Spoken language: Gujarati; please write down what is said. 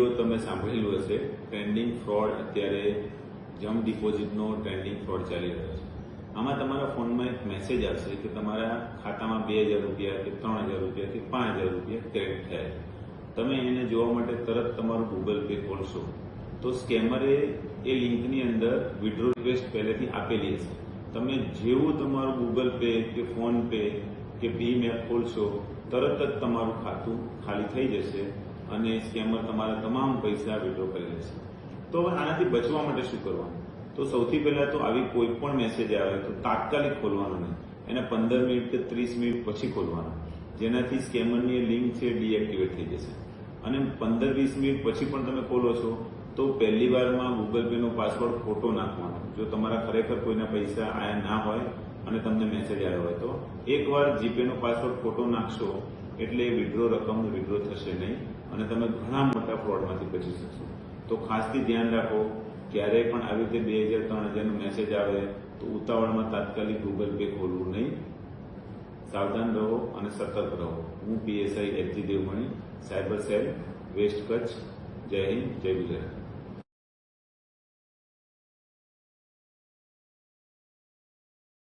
વિડીયો તમે સાંભળેલું હશે, ટ્રેન્ડિંગ ફ્રોડ અત્યારે જમ ડિપોઝિટનો ટ્રેન્ડિંગ ફ્રોડ ચાલી રહ્યો છે. આમાં તમારા ફોનમાં એક મેસેજ આવશે કે તમારા ખાતામાં 2000 રૂપિયા કે 3000 રૂપિયા કે 5000 રૂપિયા ક્રેડિટ થયા. તમે એને જોવા માટે તરત તમારું ગૂગલ પે ખોલશો તો સ્કેમરે એ લિંકની અંદર વિડ્રો રિક્વેસ્ટ પહેલેથી આપેલી હશે. તમે જેવું તમારું ગૂગલ પે કે ફોન પે કે ભીમ એપ ખોલશો તરત જ તમારું ખાતું ખાલી થઈ જશે અને સ્કેમર તમારા તમામ પૈસા વિડ્રો કરી લેશે. તો હવે આનાથી બચવા માટે શું કરવાનું? તો સૌથી પહેલા તો આવી કોઈ પણ મેસેજ આવે તો તાત્કાલિક ખોલવાનો નહીં, એને 15 મિનિટ કે 30 મિનિટ પછી ખોલવાનો, જેનાથી સ્કેમરની લિંક છે ડીએક્ટિવેટ થઈ જશે. અને 15-20 મિનિટ પછી પણ તમે ખોલો છો તો પહેલી વારમાં ગૂગલ પેનો પાસવર્ડ ખોટો નાખવાનો. જો તમારા ખરેખર કોઈના પૈસા આયા ના હોય અને તમને મેસેજ આવ્યો હોય તો એકવાર જીપેનો પાસવર્ડ ખોટો નાખશો એટલે વિડ્રો રકમ વિડ્રો થશે નહીં અને તમે ઘણા મોટા ફ્રોડમાંથી બચી શકશો. તો ખાસથી ધ્યાન રાખો, ક્યારેય પણ આવી રીતે 2000-3000નો મેસેજ આવે તો ઉતાવળમાં તાત્કાલિક ગૂગલ પે ખોલવું નહીં. સાવધાન રહો અને સતર્ક રહો. હું PSI HG Devmani, cyber cell, west Kutch. જય હિન્દ, જય ગુજરાત.